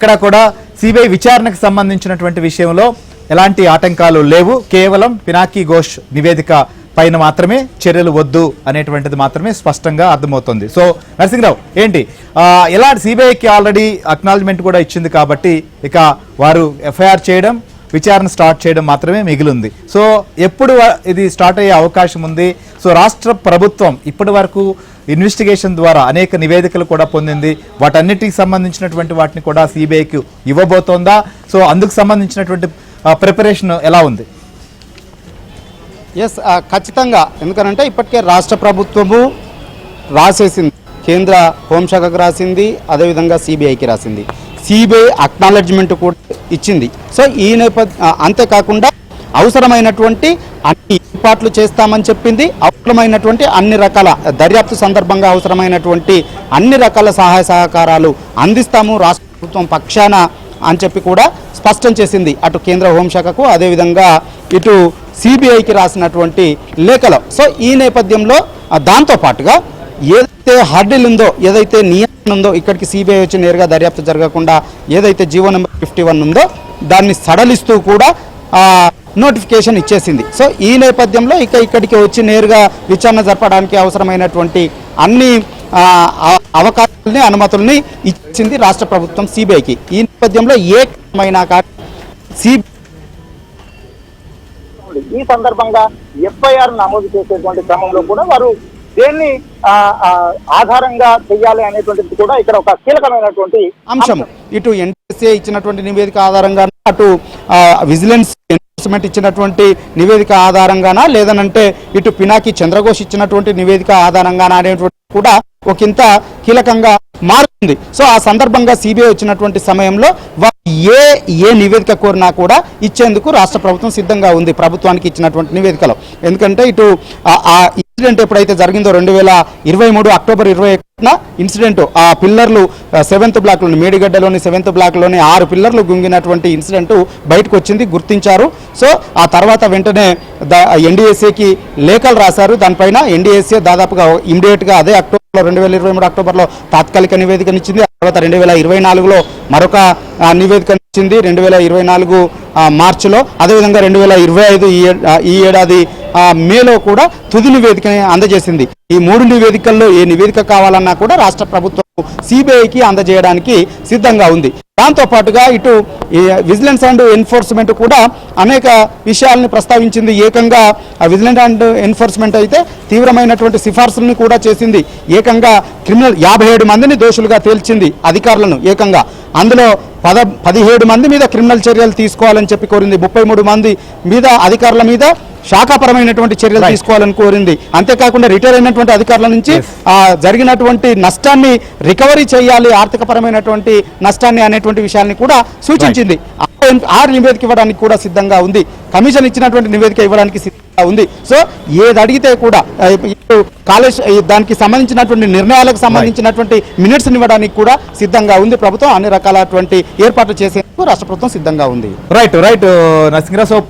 ఇక్కడ కూడా సిబిఐ విచారణకు సంబంధించినటువంటి విషయంలో ఎలాంటి ఆటంకాలు లేవు, కేవలం పినాకీ ఘోష్ నివేదిక పైన మాత్రమే చర్యలు వద్దు అనేటువంటిది మాత్రమే స్పష్టంగా అర్థమవుతుంది. సో నరసింహరావు ఏంటి, ఎలాంటి సిబిఐకి ఆల్రెడీ అక్నాలజ్మెంట్ కూడా ఇచ్చింది కాబట్టి ఇక వారు ఎఫ్ఐఆర్ చేయడం, విచారణ స్టార్ట్ చేయడం మాత్రమే మిగిలింది. సో ఎప్పుడు ఇది స్టార్ట్ అయ్యే అవకాశం ఉంది? సో రాష్ట్ర ప్రభుత్వం ఇప్పటి వరకు ఇన్వెస్టిగేషన్ ద్వారా అనేక నివేదికలు కూడా పొందింది, వాటన్నిటికి సంబంధించినటువంటి వాటిని కూడా సిబిఐకి ఇవ్వబోతోందా? సో అందుకు సంబంధించినటువంటి ప్రిపరేషన్ ఎలా ఉంది? ఎస్, ఖచ్చితంగా. ఎందుకనంటే ఇప్పటికే రాష్ట్ర ప్రభుత్వము రాసేసింది, కేంద్ర హోంశాఖకు రాసింది, అదేవిధంగా సిబిఐకి రాసింది. సిబిఐ అక్నాలెడ్జ్మెంట్ కూడా ఇచ్చింది. సో ఈ అంతేకాకుండా అవసరమైనటువంటి అన్ని ఏర్పాట్లు చేస్తామని చెప్పింది. అవసరమైనటువంటి అన్ని రకాల దర్యాప్తు సందర్భంగా అవసరమైనటువంటి అన్ని రకాల సహాయ సహకారాలు అందిస్తాము రాష్ట్ర ప్రభుత్వం పక్షాన అని చెప్పి కూడా స్పష్టం చేసింది అటు కేంద్ర హోంశాఖకు, అదేవిధంగా ఇటు సిబిఐకి రాసినటువంటి లేఖలో. సో ఈ నేపథ్యంలో దాంతోపాటుగా ఏదైతే హర్డిల్ ఉందో, ఏదైతే నియంత్రణ ఉందో, ఇక్కడికి సిబిఐ వచ్చి నేరుగా దర్యాప్తు జరగకుండా ఏదైతే జీవో నెంబర్ 51 ఉందో దాన్ని సడలిస్తూ కూడా నోటిఫికేషన్ ఇచ్చేసింది. సో ఈ నేపథ్యంలో ఇక్కడికి వచ్చి నేరుగా విచారణ జరపడానికి అవసరమైనటువంటి అన్ని అవకాశాలని, అనుమతుల్ని ఇచ్చింది రాష్ట్ర ప్రభుత్వం సిబిఐకి. ఈ నేపథ్యంలో ఏ క్రమమైనా కానీ ఈ సందర్భంగా ఎఫ్ఐఆర్ నమోదు చేసేటువంటి క్రమంలో కూడా వారు దేన్ని ఆధారంగా చేయాలి అనేటువంటిది కూడా ఇక్కడ ఒక కీలకమైనటువంటి అంశం. ఇటు ఎన్టీఎస్ఏ ఇచ్చినటువంటి నివేదిక ఆధారంగా, అటు విజిలెన్స్ ఎన్ఫోర్స్మెంట్ ఇచ్చినటువంటి నివేదిక ఆధారంగానా, లేదనంటే ఇటు పినాకి చంద్రఘోష్ ఇచ్చినటువంటి నివేదిక ఆధారంగానా అనేటువంటి కూడా ఒకంత కీలకంగా మారుతుంది. సో ఆ సందర్భంగా సిబిఐ వచ్చినటువంటి సమయంలో ఏ నివేదిక కోరినా కూడా ఇచ్చేందుకు రాష్ట్ర ప్రభుత్వం సిద్ధంగా ఉంది ప్రభుత్వానికి ఇచ్చినటువంటి నివేదికలో. ఎందుకంటే ఇటు ఆ ఇన్సిడెంట్ ఎప్పుడైతే జరిగిందో 2023 అక్టోబర్ 21న ఇన్సిడెంట్, ఆ పిల్లర్లు 7th బ్లాక్లోని, మేడిగడ్డలోని 7th బ్లాక్లోని 6 పిల్లర్లు గుంగినటువంటి ఇన్సిడెంట్ బయటకు వచ్చింది, గుర్తించారు. సో ఆ తర్వాత వెంటనే ఎన్డీఎస్ఏకి లేఖలు రాశారు. దానిపైన ఎన్డీఎస్ఏ దాదాపుగా ఇమీడియట్గా అదే 2023 అక్టోబర్లో తాత్కాలిక నివేదికనిచ్చింది. ఆ తర్వాత 2024లో మరొక నివేదికనిచ్చింది, 2024 మార్చిలో. అదేవిధంగా 2025 ఈ ఏడాది మేలో కూడా తుది నివేదికని అందజేసింది. ఈ 3 నివేదికల్లో ఏ నివేదిక కావాలన్నా కూడా రాష్ట్ర ప్రభుత్వం సిబిఐకి అందజేయడానికి సిద్ధంగా ఉంది. దాంతోపాటుగా ఇటు విజిలెన్స్ అండ్ ఎన్ఫోర్స్మెంట్ కూడా అనేక విషయాలను ప్రస్తావించింది. ఏకంగా విజిలెన్స్ అండ్ ఎన్ఫోర్స్మెంట్ అయితే తీవ్రమైనటువంటి సిఫార్సులను కూడా చేసింది. ఏకంగా 57 మందిని దోషులుగా తేల్చింది అధికారులను. ఏకంగా అందులో 17 మంది మీద క్రిమినల్ చర్యలు తీసుకోవాలని చెప్పి కోరింది. 33 మంది మీద అధికారుల మీద శాఖాపరమైనటువంటి చర్యలు తీసుకోవాలని కోరింది. అంతేకాకుండా రిటైర్ అయినటువంటి అధికారుల నుంచి జరిగినటువంటి నష్టాన్ని రికవరీ చేయాలి, ఆర్థిక పరమైనటువంటి నష్టాన్ని అనేటువంటి విషయాన్ని కూడా సూచించింది. ఆ నివేదిక ఇవ్వడానికి కూడా సిద్ధంగా ఉంది. కమిషన్ ఇచ్చినటువంటి నివేదిక ఇవ్వడానికి సిద్ధంగా ఉంది. సో ఏది అడిగితే కూడా కాలేజ్ దానికి సంబంధించినటువంటి నిర్ణయాలకు సంబంధించినటువంటి మినిట్స్ ఇవ్వడానికి కూడా సిద్ధంగా ఉంది ప్రభుత్వం. అన్ని రకాలటువంటి ఏర్పాట్లు చేసేందుకు రాష్ట్ర ప్రభుత్వం సిద్ధంగా ఉంది. రైట్ నరసింహరావు.